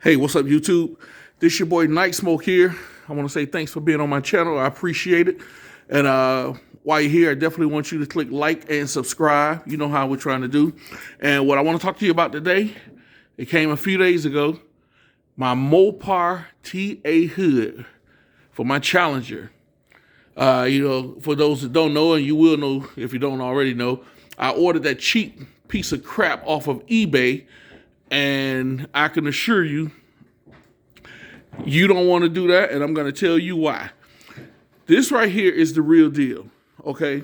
Hey, what's up, YouTube? This your boy Night Smoke here. I want to say thanks for being on my channel. I appreciate it. And while you're here, I definitely want you to click like and subscribe. You know how we're trying to do. And what I want to talk to you about today, it came a few days ago, my Mopar TA hood for my Challenger. For those that don't know, and you will know if you don't already know, I ordered that cheap piece of crap off of eBay. And I can assure you, you don't want to do that, and I'm going to tell you why. This right here is the real deal, okay?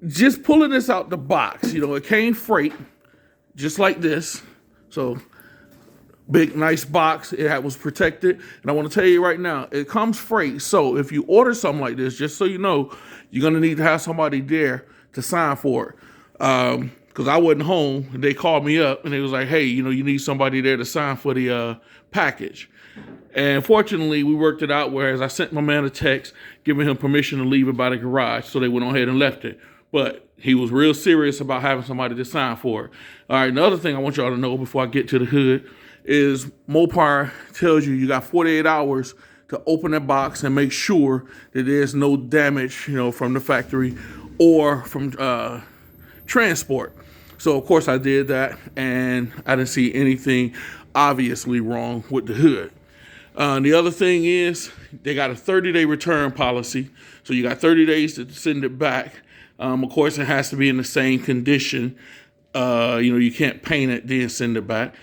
Just pulling this out the box, it came freight, just like this. So, big, nice box. It was protected. And I want to tell you right now, it comes freight. So, if you order something like this, just so you know, you're going to need to have somebody there to sign for it. Because I wasn't home, and they called me up, and they was like, hey, you need somebody there to sign for the package. And fortunately, we worked it out, whereas I sent my man a text giving him permission to leave it by the garage, so they went on ahead and left it. But he was real serious about having somebody to sign for it. All right, another thing I want y'all to know before I get to the hood is Mopar tells you got 48 hours to open that box and make sure that there's no damage, from the factory or from transport. So, of course, I did that, and I didn't see anything obviously wrong with the hood. The other thing is they got a 30-day return policy, so you got 30 days to send it back. Of course, it has to be in the same condition. You can't paint it, then send it back.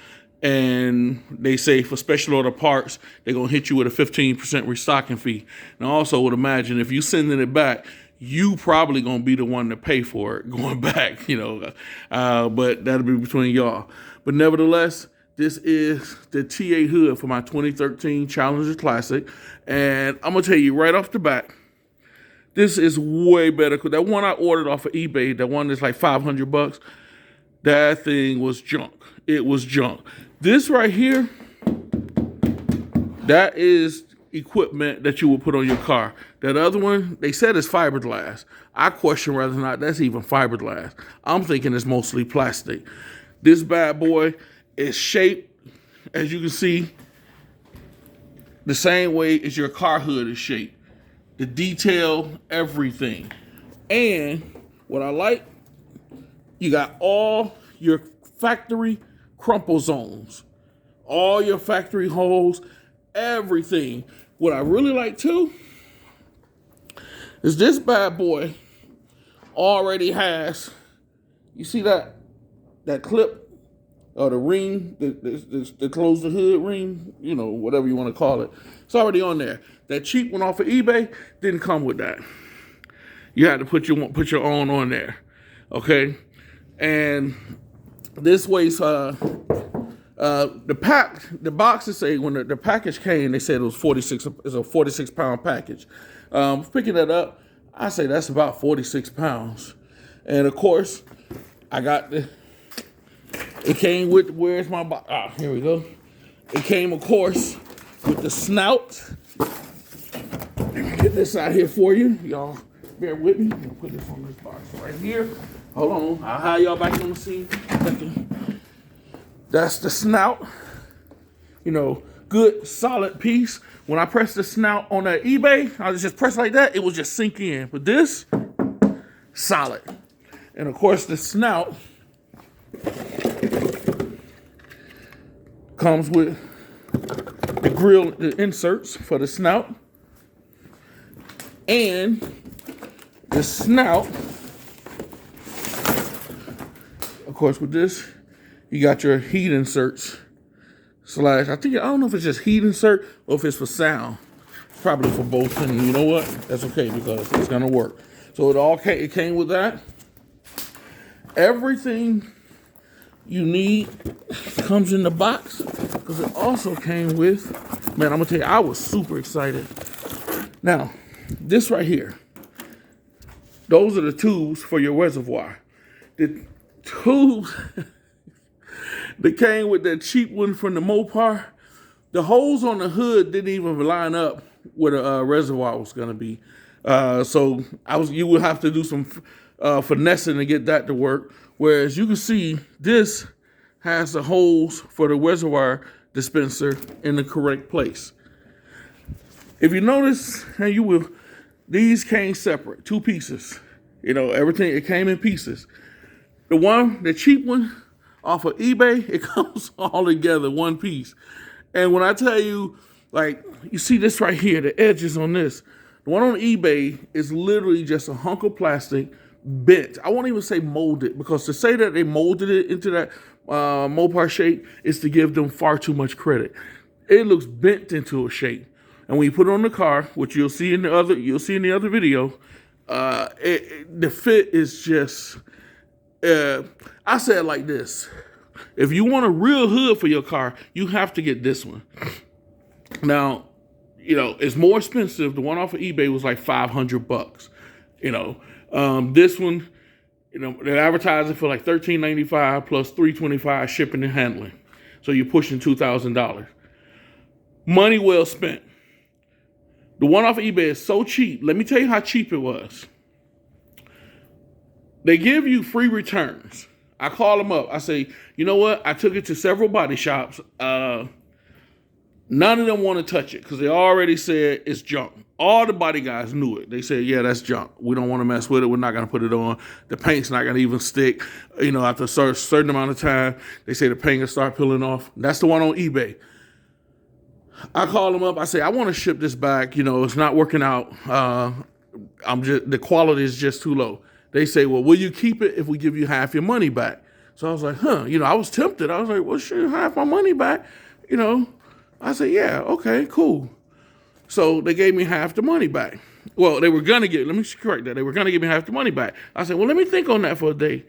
And they say for special order parts, they're going to hit you with a 15% restocking fee. And I also would imagine if you sending it back, you probably gonna be the one to pay for it going back, but that'll be between y'all. But nevertheless, this is the TA hood for my 2013 Challenger Classic, and I'm gonna tell you right off the bat, this is way better. Cause that one I ordered off of eBay, that one that's like $500, that thing was junk. It was junk. This right here, that is equipment that you would put on your car. That other one, they said is fiberglass. I question whether or not that's even fiberglass. I'm thinking it's mostly plastic. This bad boy is shaped, as you can see, the same way as your car hood is shaped. The detail, everything. And what I like, you got all your factory crumple zones, all your factory holes, everything. What I really like too is this bad boy already has, you see that clip or the ring that close the hood ring, whatever you want to call it. It's already on there. That cheap one off of eBay didn't come with that. You had to put your own on there, okay? And this weighs the boxes say when the package came, they said it was 46. It's a 46-pound package. Picking that up, I say that's about 46 pounds. And of course, I got it came with, where's my box? Here we go. It came, of course, with the snout. Let me get this out here for you. Y'all bear with me. I'll put this on this box right here. Hold on. I'll have y'all back on the scene. That's the snout. Good, solid piece. When I press the snout on that eBay, I just press like that, it will just sink in. But this, solid. And of course, the snout comes with the grill, the inserts for the snout. And the snout, of course, with this, you got your heat inserts. I don't know if it's just heat insert or if it's for sound. Probably for both, and you know what? That's okay because it's gonna work. So it came with that. Everything you need comes in the box because it also came with, man, I'm gonna tell you, I was super excited. Now, this right here, those are the tubes for your reservoir. The tubes that came with that cheap one from the Mopar, the holes on the hood didn't even line up where the reservoir was going to be. So you would have to do some finessing to get that to work. Whereas you can see this has the holes for the reservoir dispenser in the correct place. If you notice, and you will, these came separate, 2 pieces. You know, everything, it came in pieces. The cheap one off of eBay, it comes all together, 1 piece. And when I tell you, like, you see this right here, the edges on this. The one on eBay is literally just a hunk of plastic bent. I won't even say molded, because to say that they molded it into that mopar shape is to give them far too much credit. It looks bent into a shape. And when you put it on the car, which you'll see in the other video, the fit is just. I say it like this: if you want a real hood for your car, you have to get this one. Now, you know, it's more expensive. The one off of eBay was like $500. You know, this one, you know, they're advertising for like $13.95 plus $325 shipping and handling. So you're pushing $2,000. Money well spent. The one off of eBay is so cheap. Let me tell you how cheap it was. They give you free returns. I call them up. I say, you know what? I took it to several body shops. None of them want to touch it because they already said it's junk. All the body guys knew it. They said, yeah, that's junk. We don't want to mess with it. We're not going to put it on. The paint's not going to even stick. You know, after a certain amount of time, they say the paint will start peeling off. That's the one on eBay. I call them up. I say, I want to ship this back. You know, it's not working out. The quality is just too low. They say, well, will you keep it if we give you half your money back? So I was like, you know, I was tempted. I was like, well, sure, half my money back. You know, I said, yeah, okay, cool. So they gave me half the money back. Well, they were going to let me correct that. They were going to give me half the money back. I said, well, let me think on that for a day.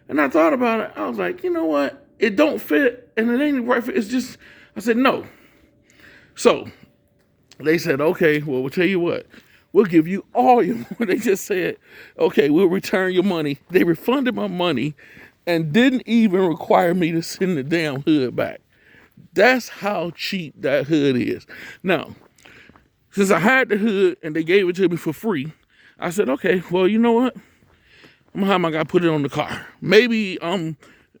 And I thought about it. I was like, you know what? It don't fit and it ain't right fit. It's just, I said, no. So they said, okay, well, we'll tell you what. We'll give you all your money. They just said, okay, we'll return your money. They refunded my money and didn't even require me to send the damn hood back. That's how cheap that hood is. Now, since I had the hood and they gave it to me for free, I said, okay, well, you know what? I'm gonna have my guy put it on the car. Maybe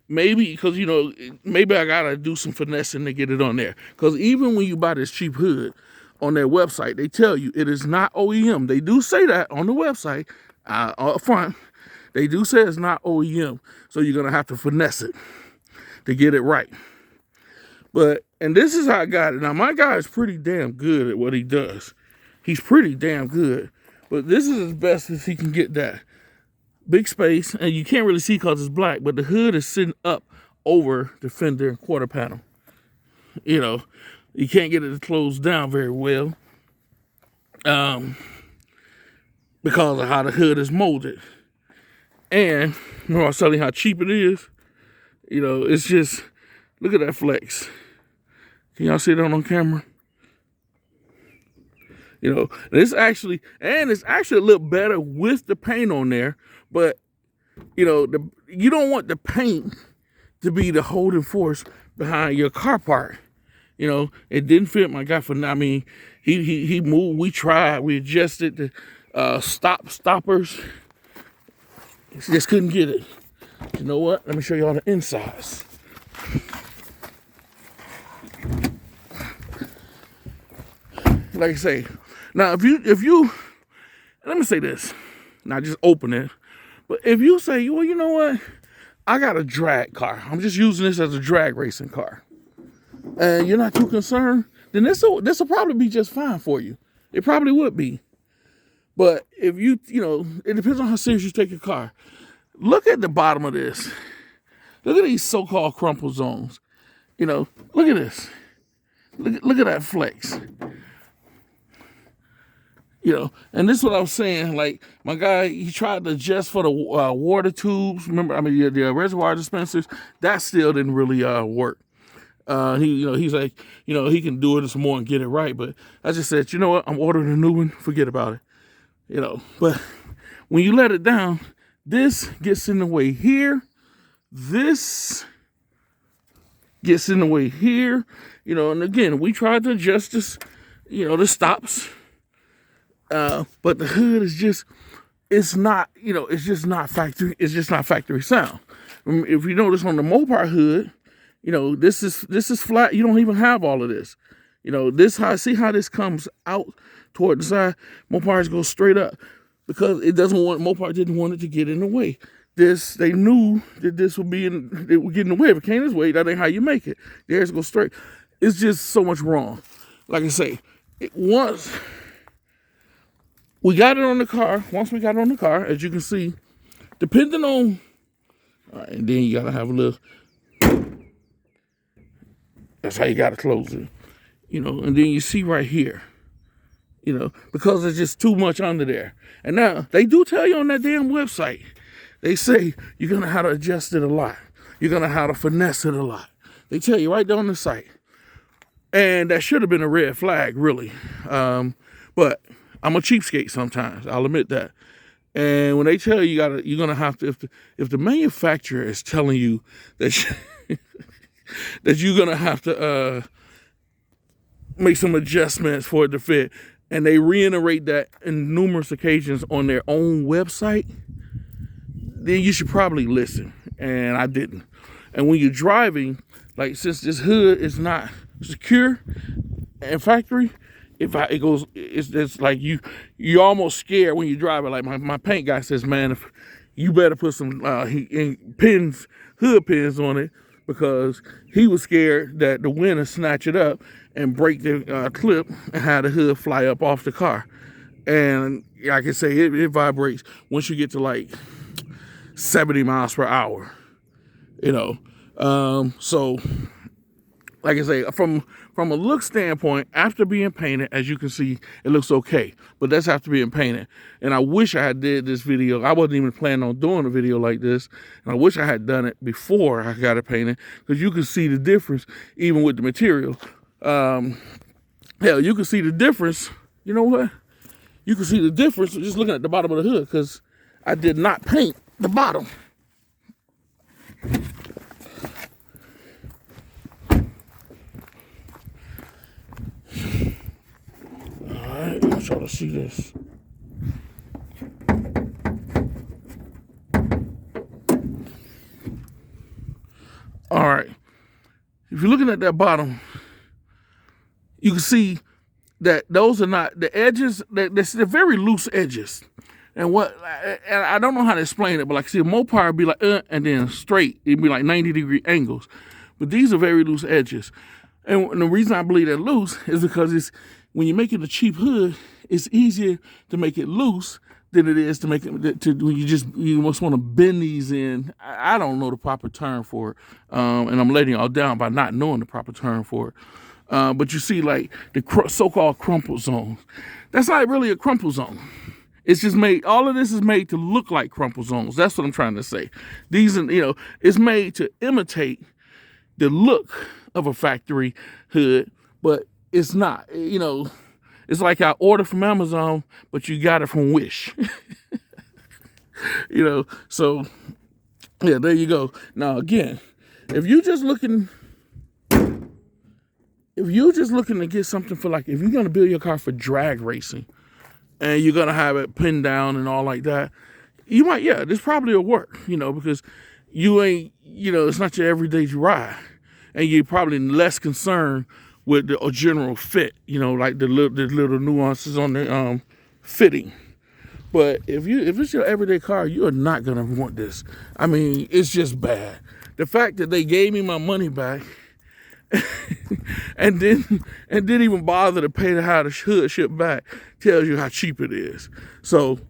because, you know, maybe I gotta do some finessing to get it on there. Because even when you buy this cheap hood on their website, they tell you it is not OEM. They do say that on the website up front. They do say it's not OEM. So you're gonna have to finesse it to get it right. And this is how I got it. Now, my guy is pretty damn good at what he does. He's pretty damn good. But this is as best as he can get that. Big space, and you can't really see because it's black, but the hood is sitting up over the fender and quarter panel. You know, you can't get it to close down very well because of how the hood is molded. And remember I was telling you how cheap it is? You know, it's just, look at that flex. Can y'all see that on camera? You know, it's actually a little better with the paint on there, but you know, you don't want the paint to be the holding force behind your car part. You know, it didn't fit my guy I mean, he moved, we tried, we adjusted the stoppers. Just couldn't get it. You know what? Let me show y'all the insides. Like I say, now if you, let me say this, not just open it, but if you say, well, you know what, I got a drag car, I'm just using this as a drag racing car, and you're not too concerned, then this will probably be just fine for you. It probably would be. But if you know, it depends on how serious you take your car. Look at the bottom of this. Look at these so-called crumple zones. You know, look at this. Look at that flex. You know, and this is what I was saying. Like, my guy, he tried to adjust for the water tubes. Remember, I mean, the reservoir dispensers. That still didn't really work. He's like, you know, he can do it some more and get it right. But I just said, you know what? I'm ordering a new one. Forget about it. You know, but when you let it down, this gets in the way here. This gets in the way here. You know, and again, we tried to adjust this, you know, the stops. But the hood is just, it's not, you know, it's just not factory sound. If you notice on the Mopar hood, You know, this is flat. You don't even have all of this. You know, see how this comes out toward the side. Mopars go straight up because Mopar didn't want it to get in the way. They knew that this would it would get in the way. If it came this way, that ain't how you make it. Theirs go straight. It's just so much wrong. Like I say, once we got it on the car, as you can see, depending on, and then you gotta have a little, that's how you gotta close it, you know, and then you see right here, you know, because there's just too much under there. And now, they do tell you on that damn website, they say you're gonna have to adjust it a lot. You're gonna have to finesse it a lot. They tell you right there on the site. And that should have been a red flag, really. But I'm a cheapskate sometimes, I'll admit that. And when they tell you you're gonna have to, if the manufacturer is telling you that that you're gonna have to make some adjustments for it to fit, and they reiterate that in numerous occasions on their own website, then you should probably listen. And I didn't. And when you're driving, like, since this hood is not secure and factory, it's like you're almost scared when you drive it. Like my paint guy says, man, if you better put some hood pins on it, because he was scared that the wind would snatch it up and break the clip and have the hood fly up off the car. And like I say, it vibrates once you get to like 70 miles per hour, you know. So like I say, from a look standpoint, after being painted, as you can see, it looks okay. But that's after being painted. And I wish I had did this video. I wasn't even planning on doing a video like this. And I wish I had done it before I got it painted, because you can see the difference even with the material. Hell, you can see the difference. You know what? You can see the difference just looking at the bottom of the hood, because I did not paint the bottom. I want y'all to see this. All right. If you're looking at that bottom, you can see that those are not the edges. They're very loose edges. And I don't know how to explain it, but like, see, a Mopar would be like, and then straight. It'd be like 90-degree angles. But these are very loose edges. And the reason I believe they're loose is because when you're making a cheap hood, it's easier to make it loose than it is to make it when you just want to bend these in. I don't know the proper term for it, and I'm letting y'all down by not knowing the proper term for it. But you see, like, the so-called crumple zones. That's not really a crumple zone. It's just all of this is made to look like crumple zones. That's what I'm trying to say. It's made to imitate the look of a factory hood, but it's not. It's like I ordered from Amazon, but you got it from Wish. So yeah, there you go. Now again, if you're just looking to get something for, like, if you're gonna build your car for drag racing and you're gonna have it pinned down and all like that, you might, this probably will work, because you ain't, it's not your everyday ride. And you're probably less concerned with the general fit, like the little nuances on the fitting. But if it's your everyday car, you are not gonna want this. I mean, it's just bad. The fact that they gave me my money back and didn't even bother to pay to have the hood shipped back tells you how cheap it is. So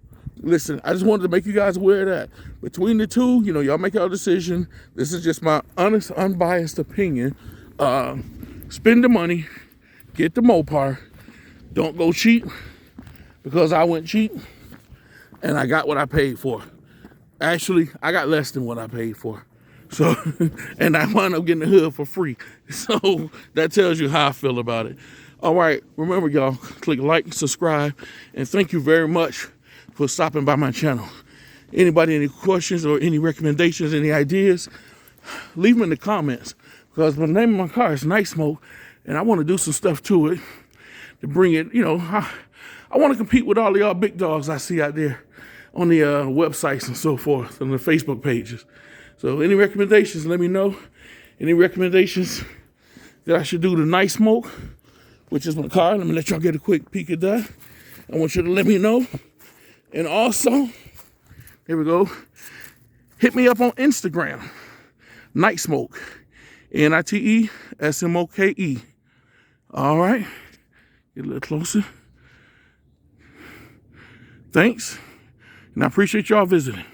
listen, I just wanted to make you guys aware of that. Between the two, y'all make your decision. This is just my honest, unbiased opinion. Spend the money, get the Mopar. Don't go cheap, because I went cheap and I got what I paid for. Actually, I got less than what I paid for. So, and I wound up getting the hood for free. So that tells you how I feel about it. All right, remember, y'all, click like, subscribe, and thank you very much for stopping by my channel. Anybody, any questions or any recommendations, any ideas, leave them in the comments, because the name of my car is Night Smoke, and I want to do some stuff to it to bring it, I want to compete with all of y'all big dogs I see out there on the websites and so forth, on the Facebook pages. So any recommendations, let me know. Any recommendations that I should do to Night Smoke, which is my car? Let me let y'all get a quick peek at that. I want you to let me know. And also, here we go. Hit me up on Instagram, Night Smoke, NITESMOKE. All right, get a little closer. Thanks, and I appreciate y'all visiting.